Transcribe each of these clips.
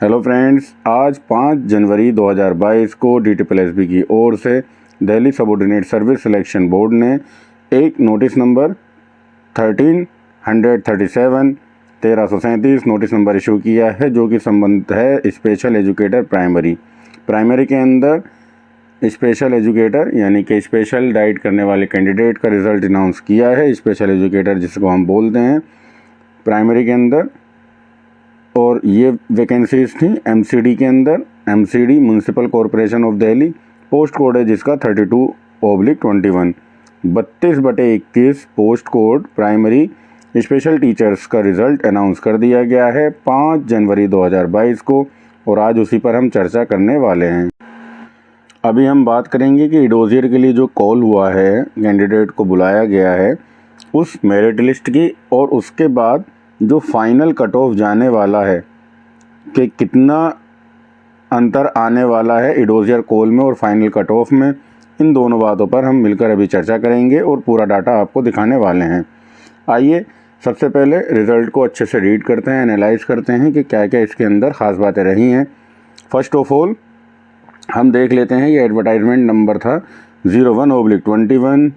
Hello friends, आज 5 जनवरी 2022 को DSSB की ओर से Delhi subordinate service selection board ने एक notice number 1337 1337 notice number issue किया है, जो कि संबंधित है स्पेशल एजुकेटर प्राइमरी के अंदर स्पेशल एजुकेटर यानी कि स्पेशल डाइट करने वाले कैंडिडेट का रिज़ल्ट अनाउंस किया है। स्पेशल एजुकेटर जिसको हम बोलते हैं प्राइमरी के अंदर, और ये वैकेंसीज थी MCD के अंदर। MCD municipal corporation of Delhi, post code है जिसका 32/21। 32/21 post code primary special teachers का रिज़ल्ट अनाउंस कर दिया गया है 5 जनवरी 2022 को, और आज उसी पर हम चर्चा करने वाले हैं। अभी हम बात करेंगे कि इडोजियर के लिए जो कॉल हुआ है, कैंडिडेट को बुलाया गया है, उस मेरिट लिस्ट की, और उसके बाद जो फाइनल कट ऑफ जाने वाला है कि कितना अंतर आने वाला है इडोजियर कॉल में और फाइनल कट ऑफ में, इन दोनों बातों पर हम मिलकर अभी चर्चा करेंगे और पूरा डाटा आपको दिखाने वाले हैं। आइए सबसे पहले रिज़ल्ट को अच्छे से रीड करते हैं, एनालाइज करते हैं कि क्या क्या इसके अंदर ख़ास बातें रही हैं। फर्स्ट ऑफ ऑल हम देख लेते हैं, ये एडवर्टाइजमेंट नंबर था 01/21।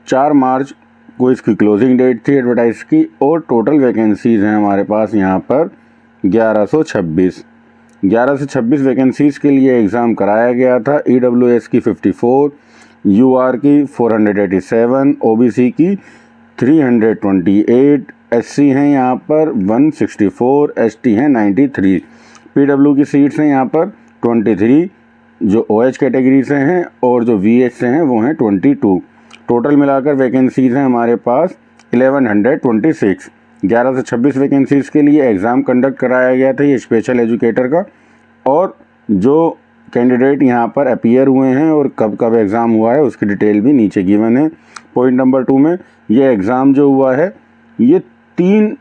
4 मार्च को इसकी क्लोजिंग डेट थी एडवर्टाइज की, और टोटल वैकेंसीज़ हैं हमारे पास यहाँ पर 1126 वैकेंसीज़ के लिए एग्ज़ाम कराया गया था। EWS की 54, UR की 487, OBC की 328, SC हैं यहाँ पर 164, ST हैं 93, PW की सीट्स हैं यहाँ पर 23, जो OH कैटेगरी से हैं, और जो VH से हैं वो हैं 22। टोटल मिलाकर वैकेंसीज़ हैं हमारे पास 1126। 11 से 26 वैकेंसीज़ के लिए एग्ज़ाम कंडक्ट कराया गया था ये स्पेशल एजुकेटर का, और जो कैंडिडेट यहाँ पर अपीयर हुए हैं और कब कब एग्ज़ाम हुआ है उसकी डिटेल भी नीचे गिवन है। पॉइंट नंबर 2 में ये एग्ज़ाम जो हुआ है ये 3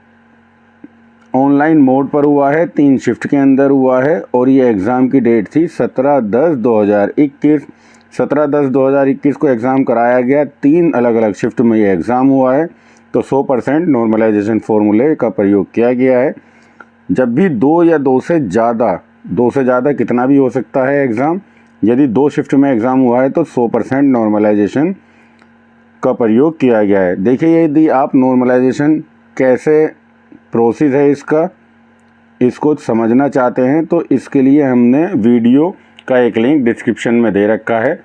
ऑनलाइन मोड पर हुआ है, 3 शिफ्ट के अंदर हुआ है, और ये एग्ज़ाम की डेट थी 17/10/2021। 17/10/2021 को एग्ज़ाम कराया गया, 3 अलग अलग शिफ्ट में ये एग्ज़ाम हुआ है। तो 100% नॉर्मलाइजेशन फॉर्मूले का प्रयोग किया गया है। जब भी 2 या 2 से ज़्यादा कितना भी हो सकता है एग्ज़ाम, यदि 2 शिफ्ट में एग्ज़ाम हुआ है तो 100% नॉर्मलाइजेशन का प्रयोग किया गया है। देखिए, यदि आप नॉर्मलाइजेशन कैसे प्रोसेस है इसको समझना चाहते हैं तो इसके लिए हमने वीडियो का एक लिंक डिस्क्रिप्शन में दे रखा है,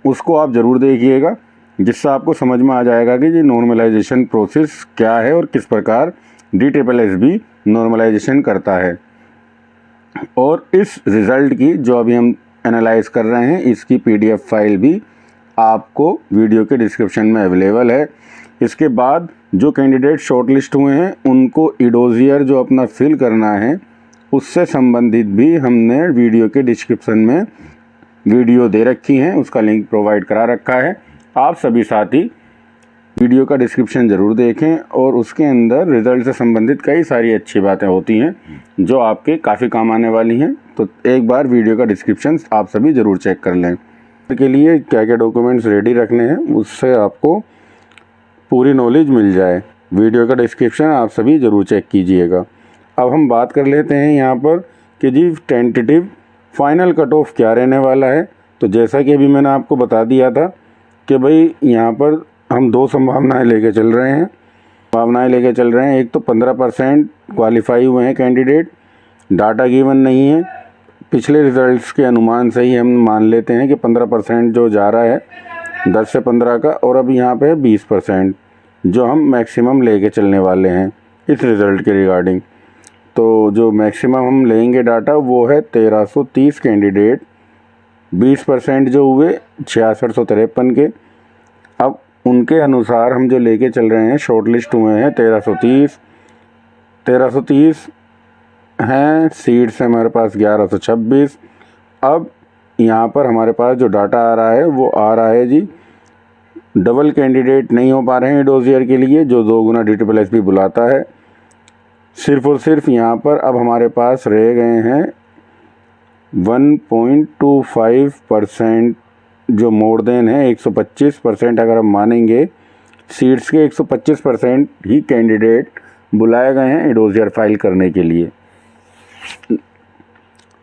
उसको आप ज़रूर देखिएगा, जिससे आपको समझ में आ जाएगा कि ये नॉर्मलाइजेशन प्रोसेस क्या है और किस प्रकार DSSB नॉर्मलाइजेशन करता है। और इस रिज़ल्ट की जो अभी हम एनालाइज कर रहे हैं, इसकी PDF फाइल भी आपको वीडियो के डिस्क्रिप्शन में अवेलेबल है। इसके बाद जो कैंडिडेट शॉर्टलिस्ट हुए हैं उनको इडोजियर जो अपना फिल करना है उससे संबंधित भी हमने वीडियो के डिस्क्रिप्शन में वीडियो दे रखी हैं, उसका लिंक प्रोवाइड करा रखा है। आप सभी साथी वीडियो का डिस्क्रिप्शन ज़रूर देखें, और उसके अंदर रिज़ल्ट से संबंधित कई सारी अच्छी बातें होती हैं जो आपके काफ़ी काम आने वाली हैं। तो एक बार वीडियो का डिस्क्रिप्शन आप सभी ज़रूर चेक कर लें। के लिए क्या क्या डॉक्यूमेंट्स रेडी रखने हैं उससे आपको पूरी नॉलेज मिल जाए। वीडियो का डिस्क्रिप्शन आप सभी ज़रूर चेक कीजिएगा। अब हम बात कर लेते हैं यहाँ पर कि जी टेंटेटिव फाइनल कट ऑफ क्या रहने वाला है। तो जैसा कि अभी मैंने आपको बता दिया था कि भाई यहाँ पर हम 2 संभावनाएं लेके चल रहे हैं। एक तो 15% क्वालिफाई हुए हैं कैंडिडेट, डाटा गिवन नहीं है। पिछले रिज़ल्ट्स के अनुमान से ही हम मान लेते हैं कि 15% जो जा रहा है 10 से 15 का, और अब यहाँ पे 20% जो हम मैक्सिमम लेके चलने वाले हैं इस रिज़ल्ट के रिगार्डिंग। तो जो मैक्सिमम हम लेंगे डाटा वो है 1330 कैंडिडेट, 20% जो हुए 6653 के। अब उनके अनुसार हम जो लेके चल रहे हैं, शॉर्टलिस्ट हुए हैं 1330 हैं, सीट्स हैं हमारे पास 1126। अब यहाँ पर हमारे पास जो डाटा आ रहा है वो आ रहा है जी, डबल कैंडिडेट नहीं हो पा रहे हैं इडोजियर के लिए, जो 2 गुना DSSB बुलाता है। सिर्फ़ और सिर्फ यहाँ पर अब हमारे पास रह गए हैं 1.25% जो मोर देन है 125%। अगर हम मानेंगे सीट्स के 125% ही कैंडिडेट बुलाए गए हैं इडोजियर फाइल करने के लिए।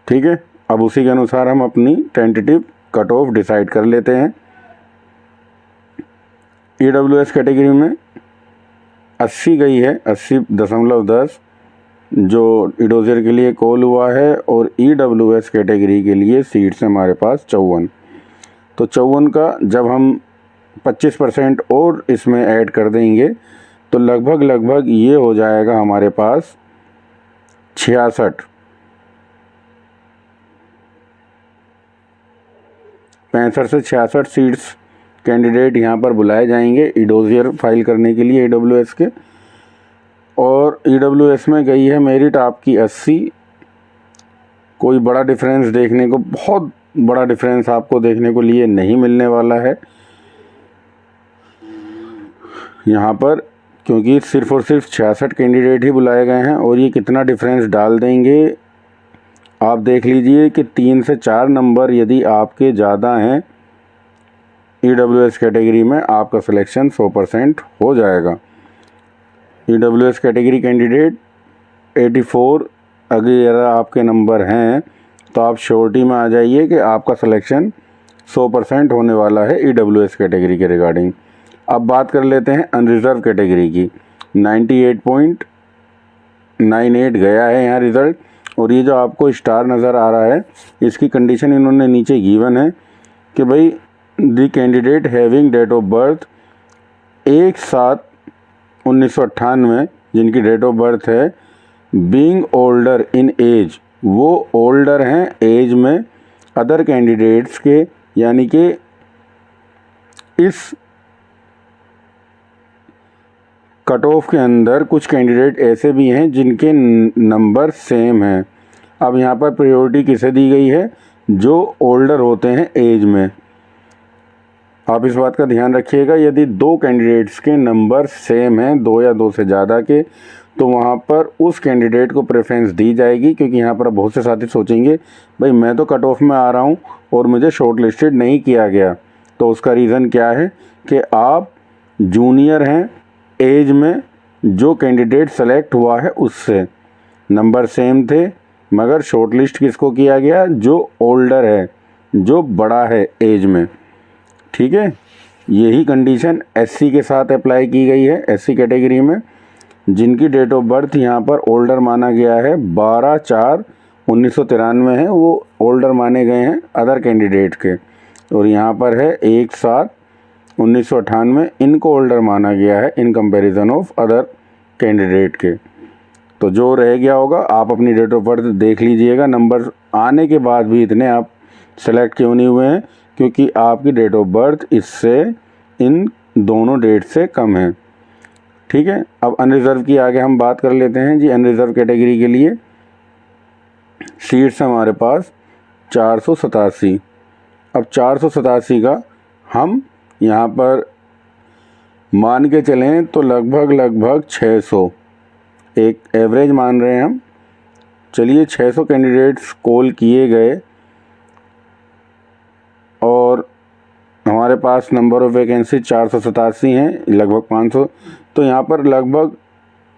ठीक है, अब उसी के अनुसार हम अपनी टेंटेटिव कट ऑफ डिसाइड कर लेते हैं। EWS कैटेगरी में 80 गई है, 80.10 जो इडोजियर के लिए कॉल हुआ है, और EWS कैटेगरी के लिए सीट्स हमारे पास 54। तो 54 का जब हम 25% और इसमें ऐड कर देंगे तो लगभग ये हो जाएगा हमारे पास 66। 65 से 66 सीट्स कैंडिडेट यहाँ पर बुलाए जाएंगे इडोजियर फाइल करने के लिए EWS के। और EWS में गई है मेरिट आपकी 80। कोई बड़ा डिफरेंस देखने को, बहुत बड़ा डिफरेंस आपको देखने को लिए नहीं मिलने वाला है यहाँ पर, क्योंकि सिर्फ और सिर्फ 66 कैंडिडेट ही बुलाए गए हैं। और ये कितना डिफरेंस डाल देंगे आप देख लीजिए कि 3 से 4 नंबर यदि आपके ज़्यादा हैं EWS कैटेगरी में, आपका सिलेक्शन 100% हो जाएगा। EWS कैटेगरी कैंडिडेट 84 अगर आपके नंबर हैं तो आप श्योरिटी में आ जाइए कि आपका सिलेक्शन 100% होने वाला है EWS कैटेगरी के रिगार्डिंग। अब बात कर लेते हैं अनरिज़र्व कैटेगरी की। 98.98 गया है यहाँ रिज़ल्ट, और ये जो आपको स्टार नज़र आ रहा है इसकी कंडीशन इन्होंने नीचे गिवन है कि भाई the candidate having date of birth 1/7/1998 जिनकी डेट ऑफ बर्थ है, बीइंग ओल्डर इन एज, वो ओल्डर हैं एज में अदर कैंडिडेट्स के, यानी कि इस कट ऑफ के अंदर कुछ कैंडिडेट ऐसे भी हैं जिनके नंबर सेम हैं। अब यहाँ पर प्रायोरिटी किसे दी गई है? जो ओल्डर होते हैं एज में। आप इस बात का ध्यान रखिएगा, यदि 2 कैंडिडेट्स के नंबर सेम हैं, 2 या 2 से ज़्यादा के, तो वहाँ पर उस कैंडिडेट को प्रेफरेंस दी जाएगी। क्योंकि यहाँ पर बहुत से साथी सोचेंगे भाई मैं तो कट ऑफ में आ रहा हूँ और मुझे शॉर्ट लिस्टेड नहीं किया गया। तो उसका रीज़न क्या है कि आप जूनियर हैं एज में, जो कैंडिडेट सेलेक्ट हुआ है उससे नंबर सेम थे, मगर शॉर्ट लिस्ट किसको किया गया? जो ओल्डर है, जो बड़ा है एज में। ठीक है, यही कंडीशन SC के साथ अप्लाई की गई है। SC कैटेगरी में जिनकी डेट ऑफ बर्थ यहाँ पर ओल्डर माना गया है 12/4/1993 है, वो ओल्डर माने गए हैं अदर कैंडिडेट के। और यहाँ पर है 1/7/1998, इनको ओल्डर माना गया है in comparison of other candidate के। तो जो रह गया होगा आप अपनी डेट ऑफ बर्थ देख लीजिएगा। नंबर आने के बाद भी इतने आप सेलेक्ट क्यों नहीं हुए हैं? क्योंकि आपकी डेट ऑफ बर्थ इससे, इन दोनों डेट से कम है। ठीक है, अब अनरिज़र्व की आगे हम बात कर लेते हैं जी। अनरिज़र्व कैटेगरी के लिए सीट्स हमारे पास 487। अब 487 का हम यहाँ पर मान के चलें तो लगभग 600, एक एवरेज मान रहे हैं हम। चलिए 600 कैंडिडेट्स कॉल किए गए और हमारे पास नंबर ऑफ़ वैकेंसी 487 हैं, लगभग 500। तो यहाँ पर लगभग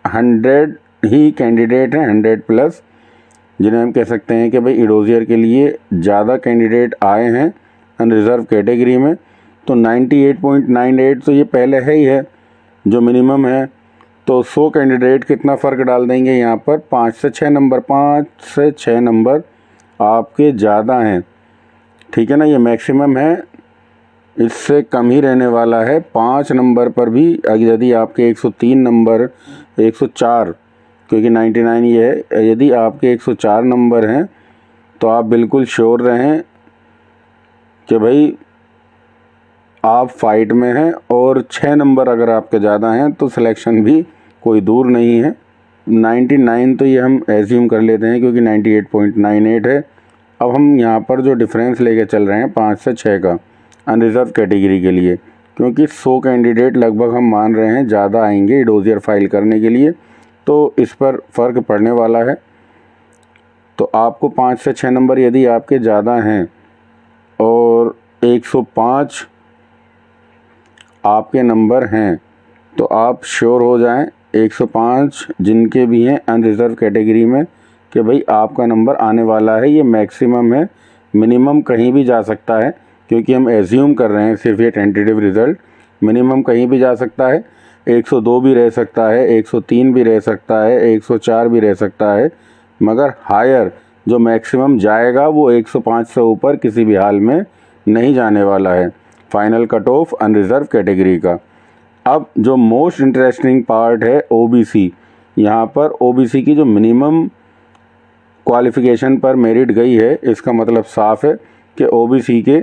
100 ही कैंडिडेट हैं, 100 प्लस, जिन्हें हम कह सकते हैं कि भाई इडोजियर के लिए ज़्यादा कैंडिडेट आए हैं अनरिज़र्व कैटेगरी में। तो 98.98 तो ये पहले है ही है जो मिनिमम है। तो 100 कैंडिडेट कितना फ़र्क डाल देंगे यहाँ पर? 5 से 6 नंबर, 5 से 6 नंबर आपके ज़्यादा हैं। ठीक है ना, ये मैक्सिमम है, इससे कम ही रहने वाला है। 5 नंबर पर भी यदि आपके 103 नंबर, 104, क्योंकि 99 ये है, यदि आपके 104 नंबर हैं तो आप बिल्कुल श्योर रहें कि भाई आप फाइट में हैं। और 6 नंबर अगर आपके ज़्यादा हैं तो सिलेक्शन भी कोई दूर नहीं है। 99 तो ये हम एज्यूम कर लेते हैं क्योंकि 98.98 है। अब हम यहाँ पर जो डिफरेंस लेके चल रहे हैं 5 से 6 का अनरिज़र्व कैटेगरी के लिए, क्योंकि 100 कैंडिडेट लगभग हम मान रहे हैं ज़्यादा आएंगे इडोजियर फाइल करने के लिए, तो इस पर फ़र्क पड़ने वाला है। तो आपको 5 से 6 नंबर यदि आपके ज़्यादा हैं और 105 आपके नंबर हैं तो आप श्योर हो जाएं 105 जिनके भी हैं अनरिज़र्व कैटेगरी में कि भाई आपका नंबर आने वाला है, ये मैक्सिमम है, मिनिमम कहीं भी जा सकता है, क्योंकि हम एज्यूम कर रहे हैं सिर्फ ये टेंटेटिव रिज़ल्ट। मिनिमम कहीं भी जा सकता है, 102 भी रह सकता है, 103 भी रह सकता है, 104 भी रह सकता है, मगर हायर जो मैक्सिमम जाएगा वो 105 से ऊपर किसी भी हाल में नहीं जाने वाला है। Final cut off unreserved category का। अब जो मोस्ट इंटरेस्टिंग पार्ट है ओबीसी, यहाँ पर ओबीसी की जो मिनिमम क्वालिफ़िकेशन पर मेरिट गई है, इसका मतलब साफ है कि ओबीसी के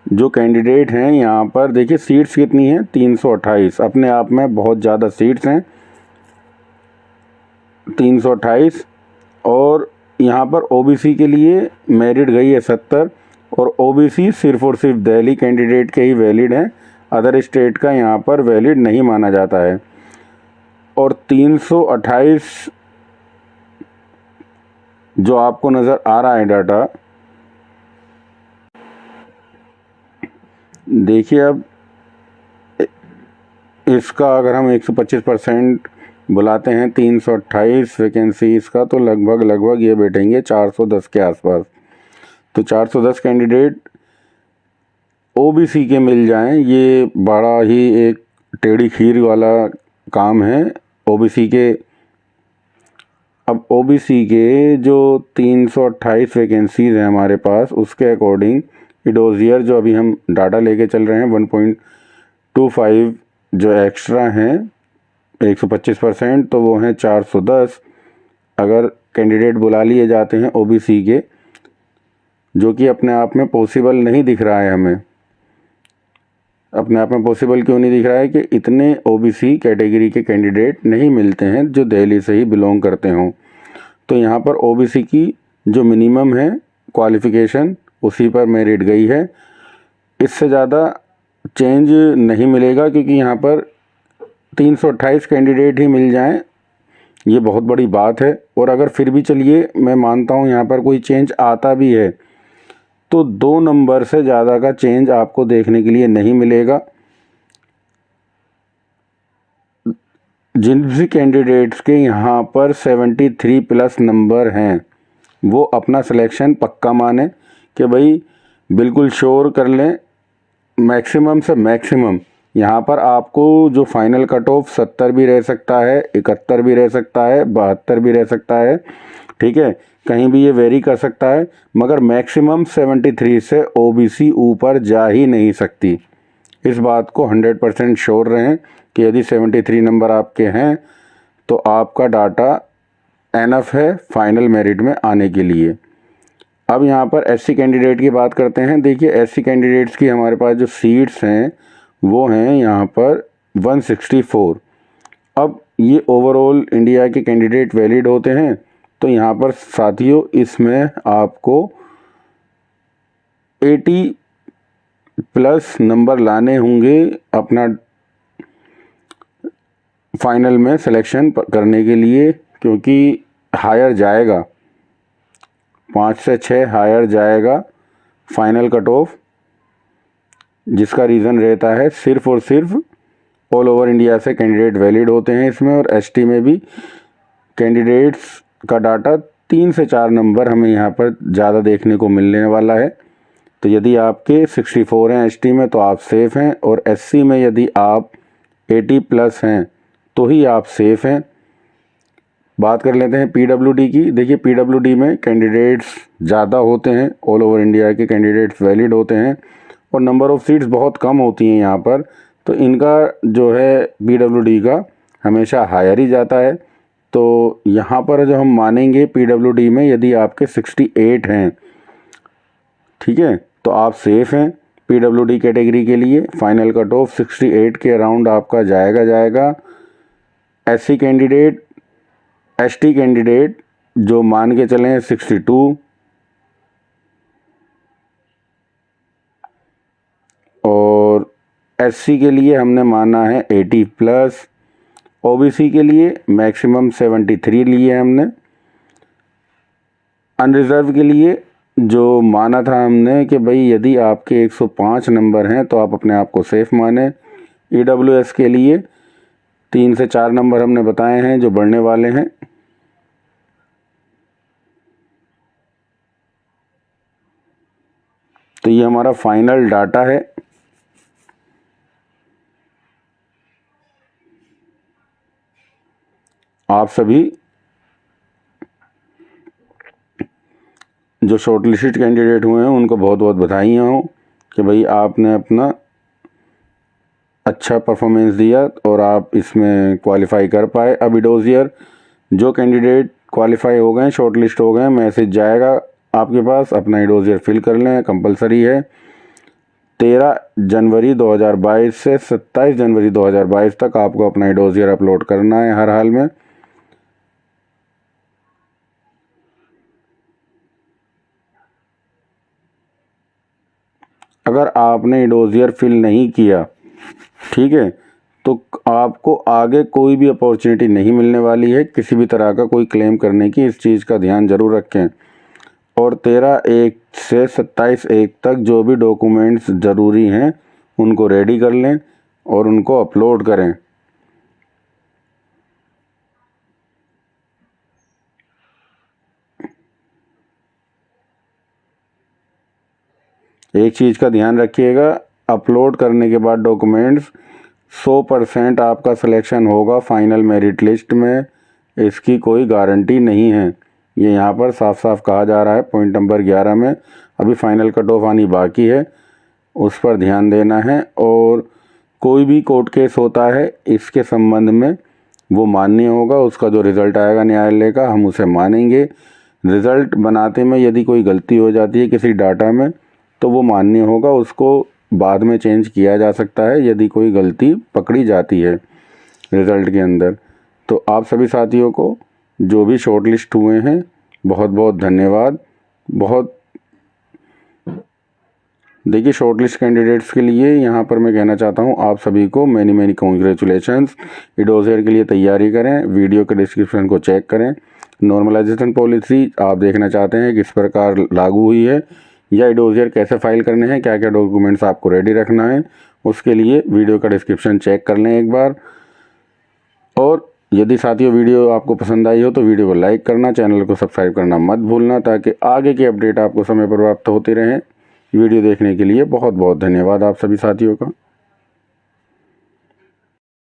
जो कैंडिडेट हैं यहाँ पर देखिए सीट्स कितनी हैं, 328। अपने आप में बहुत ज़्यादा सीट्स हैं, 328। और यहाँ पर ओबीसी के लिए मेरिट गई है 70, और ओबीसी सिर्फ और सिर्फ दिल्ली कैंडिडेट के ही वैलिड हैं, अदर स्टेट का यहाँ पर वैलिड नहीं माना जाता है। और 328 जो आपको नज़र आ रहा है डाटा, देखिए अब इसका अगर हम 125% बुलाते हैं 328 वैकेंसीज का, तो लगभग ये बैठेंगे 410 के आसपास। तो 410 कैंडिडेट ओबीसी के मिल जाएं, ये बड़ा ही एक टेढ़ी खीर वाला काम है ओबीसी के। अब ओबीसी के जो 328 वैकेंसीज हैं हमारे पास, उसके अकॉर्डिंग इडोजियर जो अभी हम डाटा लेके चल रहे हैं 1.25 जो एक्स्ट्रा हैं 125%, तो वो हैं 410 अगर कैंडिडेट बुला लिए जाते हैं ओबीसी के, जो कि अपने आप में पॉसिबल नहीं दिख रहा है हमें। अपने आप में पॉसिबल क्यों नहीं दिख रहा है कि इतने ओबीसी कैटेगरी के कैंडिडेट नहीं मिलते हैं जो दिल्ली से ही बिलोंग करते हों। तो यहाँ पर ओबीसी की जो मिनिमम है क्वालिफ़िकेशन, उसी पर मेरिट गई है, इससे ज़्यादा चेंज नहीं मिलेगा, क्योंकि यहाँ पर 328 कैंडिडेट ही मिल जाएं, ये बहुत बड़ी बात है। और अगर फिर भी चलिए मैं मानता हूँ यहाँ पर कोई चेंज आता भी है, तो 2 नंबर से ज़्यादा का चेंज आपको देखने के लिए नहीं मिलेगा। जिन भी कैंडिडेट्स के यहाँ पर 73 प्लस नंबर हैं, वो अपना सिलेक्शन पक्का माने कि भाई बिल्कुल श्योर कर लें, मैक्सिमम से मैक्सिमम यहाँ पर आपको जो फाइनल कट ऑफ 70 भी रह सकता है, 71 भी रह सकता है, 72 भी रह सकता है, ठीक है, कहीं भी ये वेरी कर सकता है, मगर मैक्सिमम 73 से ओबीसी ऊपर जा ही नहीं सकती। इस बात को 100% श्योर रहें कि यदि 73 नंबर आपके हैं तो आपका डाटा एनफ है फाइनल मेरिट में आने के लिए। अब यहाँ पर एससी कैंडिडेट की बात करते हैं। देखिए एससी कैंडिडेट्स की हमारे पास जो सीट्स हैं वो हैं यहाँ पर 164। अब ये ओवरऑल इंडिया के कैंडिडेट वैलिड होते हैं, तो यहाँ पर साथियों इसमें आपको 80 प्लस नंबर लाने होंगे अपना फाइनल में सिलेक्शन करने के लिए, क्योंकि हायर जाएगा, 5 से 6 हायर जाएगा फाइनल कट ऑफ, जिसका रीज़न रहता है सिर्फ और सिर्फ ऑल ओवर इंडिया से कैंडिडेट वैलिड होते हैं इसमें। और एसटी में भी कैंडिडेट्स का डाटा 3 से 4 नंबर हमें यहाँ पर ज़्यादा देखने को मिलने वाला है। तो यदि आपके 64 हैं एसटी में तो आप सेफ़ हैं, और एससी में यदि आप 80 प्लस हैं तो ही आप सेफ़ हैं। बात कर लेते हैं पीडब्ल्यूडी की। देखिए पीडब्ल्यूडी में कैंडिडेट्स ज़्यादा होते हैं, ऑल ओवर इंडिया के कैंडिडेट्स वैलिड होते हैं, और नंबर ऑफ़ सीट्स बहुत कम होती हैं यहाँ पर, तो इनका जो है पीडब्ल्यूडी का हमेशा हायर ही जाता है। तो यहाँ पर जो हम मानेंगे पीडब्ल्यूडी में यदि आपके 68 हैं, ठीक है, तो आप सेफ़ हैं पीडब्ल्यूडी कैटेगरी के लिए। फाइनल कट ऑफ 68 के अराउंड आपका जाएगा। एससी कैंडिडेट, एसटी कैंडिडेट जो मान के चलें 62, और एससी के लिए हमने माना है 80 प्लस, ओबीसी के लिए मैक्सिमम 73 लिए हमने, अनरिजर्व के लिए जो माना था हमने कि भाई यदि आपके 105 नंबर हैं तो आप अपने आप को सेफ़ माने। ईडब्ल्यूएस के लिए 3 से 4 नंबर हमने बताए हैं जो बढ़ने वाले हैं। तो ये हमारा फाइनल डाटा है। आप सभी जो शॉर्टलिस्टेड कैंडिडेट हुए हैं उनको बहुत बहुत बधाइयाँ हो कि भाई आपने अपना अच्छा परफॉर्मेंस दिया और आप इसमें क्वालिफाई कर पाए। अब इडोज़ियर जो कैंडिडेट क्वालिफाई हो गए, शॉर्टलिस्ट हो गए, मैसेज जाएगा आपके पास, अपना इडोज़ियर फिल कर लें, कंपलसरी है। 13 जनवरी 2022 से 27 जनवरी 2022 तक आपको अपना इडोज़ियर अपलोड करना है हर हाल में। अगर आपने इडोज़ियर फिल नहीं किया, ठीक है, तो आपको आगे कोई भी अपॉर्चुनिटी नहीं मिलने वाली है किसी भी तरह का कोई क्लेम करने की। इस चीज़ का ध्यान ज़रूर रखें। और 13/1 से 27/1 तक जो भी डॉक्यूमेंट्स ज़रूरी हैं उनको रेडी कर लें और उनको अपलोड करें। एक चीज़ का ध्यान रखिएगा, अपलोड करने के बाद डॉक्यूमेंट्स 100% आपका सिलेक्शन होगा फाइनल मेरिट लिस्ट में, इसकी कोई गारंटी नहीं है। ये यहाँ पर साफ साफ कहा जा रहा है पॉइंट नंबर 11 में। अभी फाइनल कट ऑफ आनी बाकी है, उस पर ध्यान देना है। और कोई भी कोर्ट केस होता है इसके संबंध में वो मान्य होगा, उसका जो रिज़ल्ट आएगा न्यायालय का हम उसे मानेंगे। रिज़ल्ट बनाते में यदि कोई गलती हो जाती है किसी डाटा में तो वो मान्य होगा, उसको बाद में चेंज किया जा सकता है यदि कोई गलती पकड़ी जाती है रिज़ल्ट के अंदर। तो आप सभी साथियों को जो भी शॉर्टलिस्ट हुए हैं बहुत बहुत धन्यवाद। बहुत देखिए, शॉर्टलिस्ट कैंडिडेट्स के लिए यहाँ पर मैं कहना चाहता हूँ आप सभी को मैनी मैनी कॉन्ग्रेचुलेशंस। इडोज़ियर के लिए तैयारी करें, वीडियो के डिस्क्रिप्शन को चेक करें। नॉर्मलाइजेशन पॉलिसी आप देखना चाहते हैं किस प्रकार लागू हुई है या इडोज़ियर कैसे फाइल करने हैं, क्या क्या डॉक्यूमेंट्स आपको रेडी रखना है, उसके लिए वीडियो का डिस्क्रिप्शन चेक कर लें एक बार। और यदि साथियों वीडियो आपको पसंद आई हो तो वीडियो को लाइक करना, चैनल को सब्सक्राइब करना मत भूलना ताकि आगे की अपडेट आपको समय पर प्राप्त होती रहें। वीडियो देखने के लिए बहुत बहुत धन्यवाद आप सभी साथियों का।